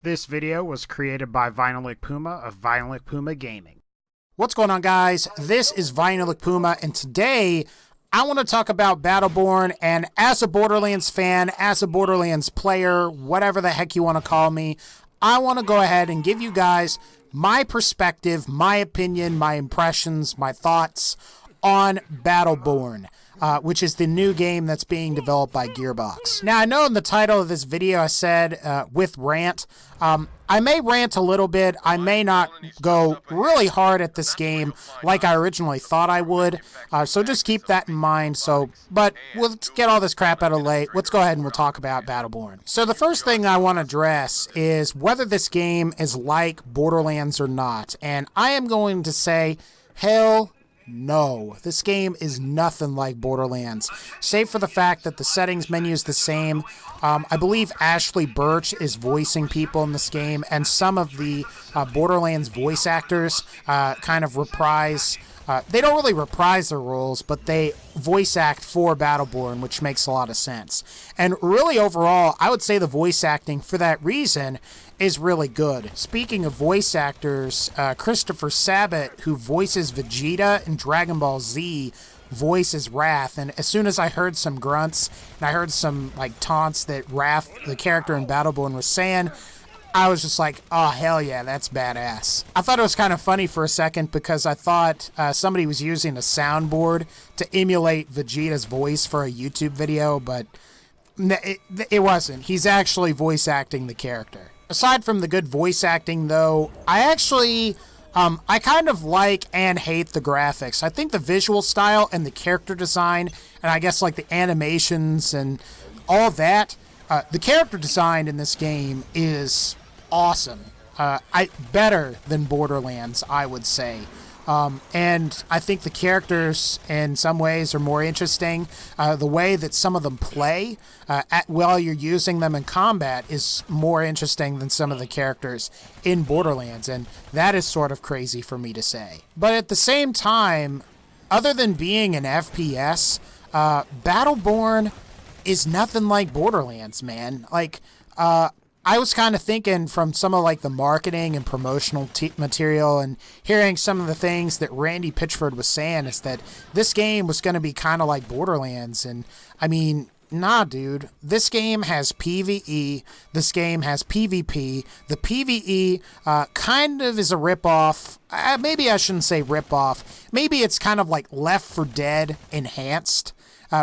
This video was created by VinylicPuma of VinylicPumaGaming. What's going on, guys? This is VinylicPuma, and today I want to talk about Battleborn. And as a Borderlands fan, as a Borderlands player, whatever the heck you want to call me, I want to go ahead and give you guys my perspective, my opinion, my impressions, my thoughts on Battleborn. Which is the new game that's being developed by Gearbox. Now, I know in the title of this video I said, with Rant. I may rant a little bit. I may not go really hard at this game like I originally thought I would. So just keep that in mind. But let's get all this crap out of the way. Let's go ahead and we'll talk about Battleborn. So the first thing I want to address is whether this game is like Borderlands or not. And I am going to say, hell no, this game is nothing like Borderlands, save for the fact that the settings menu is the same. I believe Ashley Birch is voicing people in this game, and some of the Borderlands voice actors kind of reprise. They don't really reprise their roles, but they voice act for Battleborn, which makes a lot of sense. And really, overall, I would say the voice acting, for that reason, is really good. Speaking of voice actors, Christopher Sabat, who voices Vegeta in Dragon Ball Z, voices Wrath. And as soon as I heard some grunts, and I heard some like taunts that Wrath, the character in Battleborn, was saying, I was just like, oh, hell yeah, that's badass. I thought it was kind of funny for a second because I thought somebody was using a soundboard to emulate Vegeta's voice for a YouTube video, but it wasn't. He's actually voice acting the character. Aside from the good voice acting, though, I actually, I kind of like and hate the graphics. I think the visual style and the character design, and I guess like the animations and all that, the character design in this game is awesome. Better than Borderlands, I would say. And I think the characters in some ways are more interesting. The way that some of them play while you're using them in combat is more interesting than some of the characters in Borderlands, and that is sort of crazy for me to say. But at the same time, other than being an FPS, Battleborn is nothing like Borderlands, man. Like, I was kind of thinking from some of like the marketing and promotional material and hearing some of the things that Randy Pitchford was saying is that this game was going to be kind of like Borderlands. And I mean, nah, dude, this game has PvE. This game has PvP. The PvE kind of is a ripoff. Maybe I shouldn't say ripoff. Maybe it's kind of like Left 4 Dead enhanced,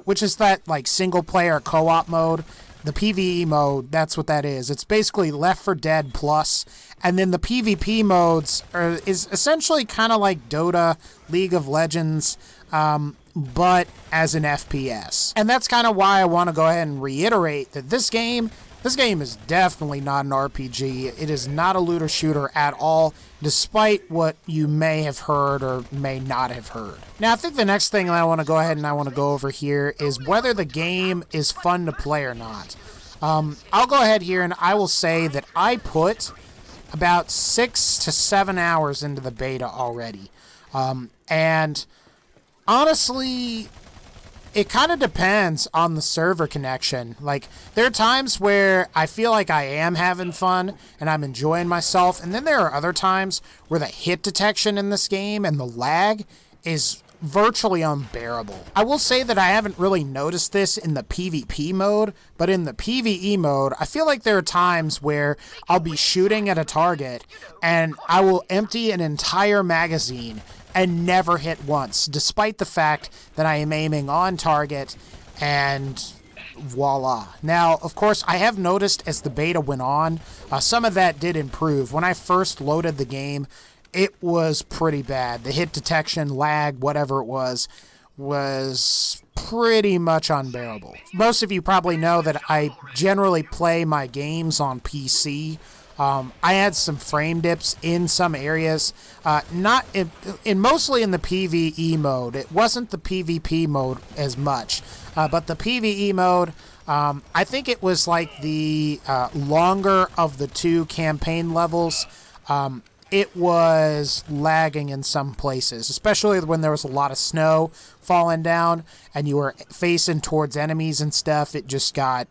which is that like single player co-op mode. The PvE mode, that's what that is. It's basically Left 4 Dead plus, and then the PvP modes is essentially kind of like Dota, League of Legends, but as an FPS. And that's kind of why I want to go ahead and reiterate that this game is definitely not an RPG. It is not a looter shooter at all, despite what you may have heard or may not have heard. Now, I think the next thing I want to go ahead and I want to go over here is whether the game is fun to play or not. I'll go ahead here and I will say that I put about 6 to 7 hours into the beta already. And honestly, it kind of depends on the server connection. Like, there are times where I feel like I am having fun and I'm enjoying myself, and then there are other times where the hit detection in this game and the lag is virtually unbearable. I will say that I haven't really noticed this in the PvP mode, but in the PvE mode, I feel like there are times where I'll be shooting at a target and I will empty an entire magazine and never hit once, despite the fact that I am aiming on target, and voila. Now, of course, I have noticed as the beta went on, some of that did improve. When I first loaded the game, it was pretty bad. The hit detection, lag, whatever it was pretty much unbearable. Most of you probably know that I generally play my games on PC. I had some frame dips in some areas, not in mostly in the PvE mode. It wasn't the PvP mode as much, but the PvE mode, I think it was like the longer of the two campaign levels. It was lagging in some places, especially when there was a lot of snow falling down and you were facing towards enemies and stuff. It just got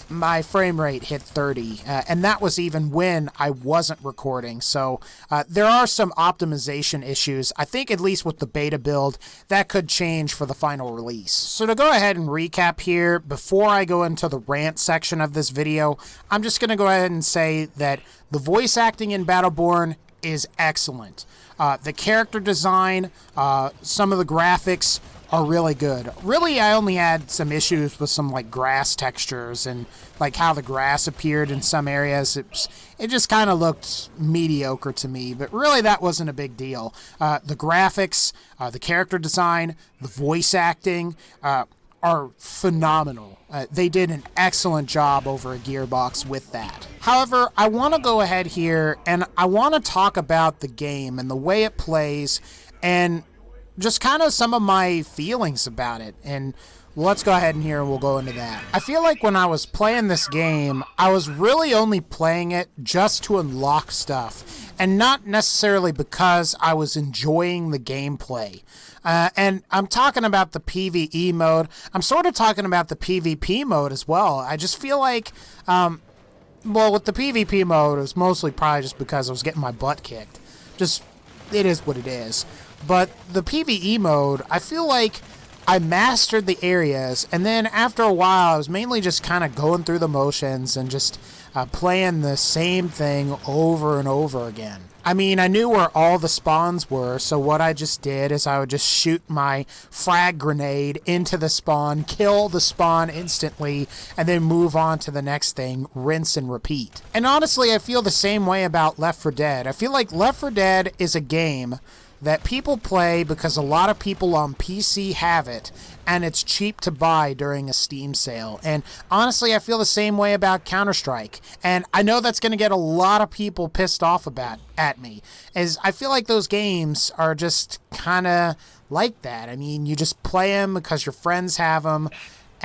my frame rate hit 30, and that was even when I wasn't recording. So there are some optimization issues. I think at least with the beta build, that could change for the final release. So to go ahead and recap here, before I go into the rant section of this video, I'm just going to go ahead and say that the voice acting in Battleborn is excellent. The character design, some of the graphics are really good. Really, I only had some issues with some like grass textures and like how the grass appeared in some areas. It just kind of looked mediocre to me, but really that wasn't a big deal. The graphics, the character design, the voice acting are phenomenal. They did an excellent job over a Gearbox with that. However, I want to go ahead here and I want to talk about the game and the way it plays and just kind of some of my feelings about it. And let's go ahead and here and we'll go into that. I feel like when I was playing this game, I was really only playing it just to unlock stuff and not necessarily because I was enjoying the gameplay. And I'm talking about the PvE mode. I'm sort of talking about the PvP mode as well. I just feel like, well, with the PvP mode, it was mostly probably just because I was getting my butt kicked. Just, it is what it is. But the PvE mode, I feel like I mastered the areas, and then after a while, I was mainly just kind of going through the motions and just playing the same thing over and over again. I mean, I knew where all the spawns were, so what I just did is I would just shoot my frag grenade into the spawn, kill the spawn instantly, and then move on to the next thing, rinse and repeat. And honestly, I feel the same way about Left 4 Dead. I feel like Left 4 Dead is a game that people play because a lot of people on PC have it, and it's cheap to buy during a Steam sale. And honestly, I feel the same way about Counter-Strike. And I know that's going to get a lot of people pissed off at me, as I feel like those games are just kind of like that. I mean, you just play them because your friends have them,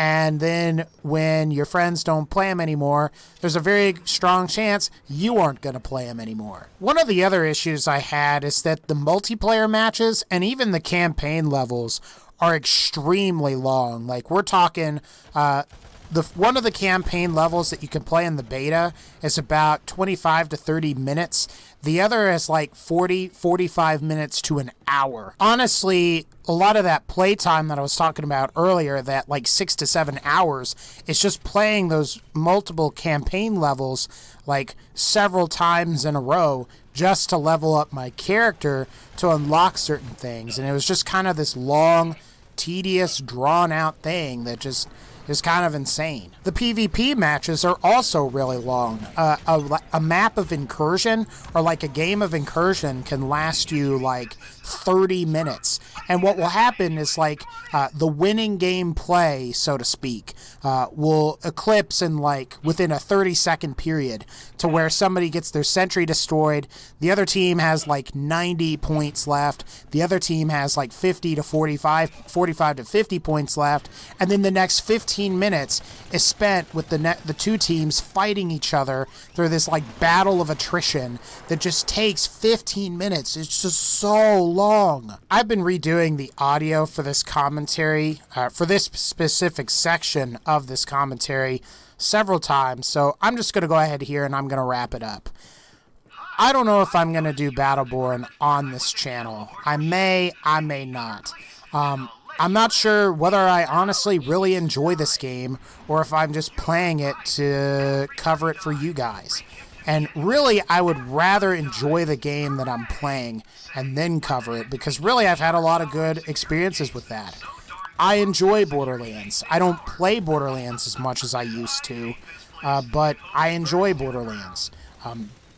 and then when your friends don't play them anymore, there's a very strong chance you aren't going to play them anymore. One of the other issues I had is that the multiplayer matches and even the campaign levels are extremely long. Like, we're talking, one of the campaign levels that you can play in the beta is about 25 to 30 minutes. The other is like 45 minutes to an hour. Honestly, a lot of that playtime that I was talking about earlier, that like 6 to 7 hours, is just playing those multiple campaign levels like several times in a row just to level up my character to unlock certain things. And it was just kind of this long, tedious, drawn-out thing that just is kind of insane. The PvP matches are also really long. A map of incursion, or like a game of incursion, can last you like 30 minutes. And what will happen is like the winning game play, so to speak, will eclipse in like within a 30-second period, to where somebody gets their sentry destroyed, the other team has like 90 points left, the other team has like 45 to 50 points left, and then the next 15 minutes is spent with the two teams fighting each other through this like battle of attrition that just takes 15 minutes. It's just so long. I've been redoing the audio for this commentary, for this specific section of this commentary several times, so I'm just going to go ahead here and I'm going to wrap it up. I don't know if I'm going to do Battleborn on this channel. I may not. I'm not sure whether I honestly really enjoy this game or if I'm just playing it to cover it for you guys. And really, I would rather enjoy the game that I'm playing and then cover it, because really I've had a lot of good experiences with that. I enjoy Borderlands. I don't play Borderlands as much as I used to, but I enjoy Borderlands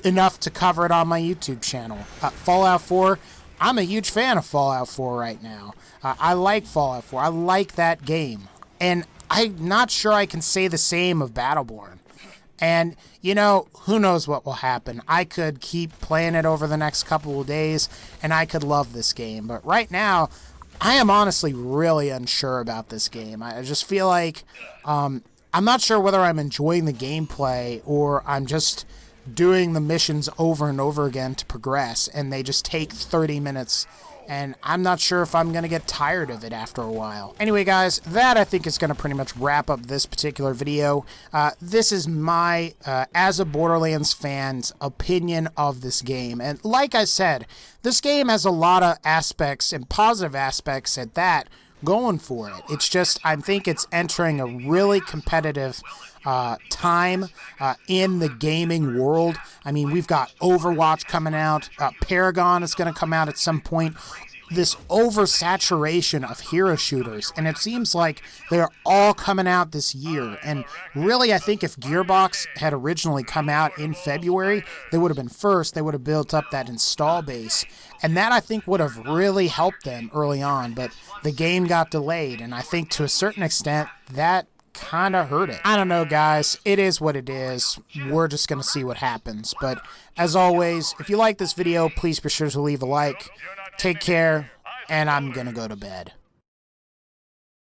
enough to cover it on my YouTube channel. Fallout 4, I'm a huge fan of Fallout 4 right now. I like Fallout 4. I like that game. And I'm not sure I can say the same of Battleborn. And, you know, who knows what will happen. I could keep playing it over the next couple of days, and I could love this game. But right now, I am honestly really unsure about this game. I just feel like I'm not sure whether I'm enjoying the gameplay or I'm just doing the missions over and over again to progress, and they just take 30 minutes and I'm not sure if I'm going to get tired of it after a while. Anyway, guys, that I think is going to pretty much wrap up this particular video. This is my, as a Borderlands fan's opinion of this game. And like I said, this game has a lot of aspects and positive aspects at that going for it. It's just, I think it's entering a really competitive time in the gaming world. I mean, we've got Overwatch coming out, Paragon is going to come out at some point. This oversaturation of hero shooters, and it seems like they're all coming out this year. And really, I think if Gearbox had originally come out in February, they would have been first. They would have built up that install base, and that I think would have really helped them early on. But the game got delayed, and I think to a certain extent that kind of hurt it. I don't know, guys. It is what it is. We're just going to see what happens. But as always, if you like this video, please be sure to leave a like. Take care, and I'm going to go to bed.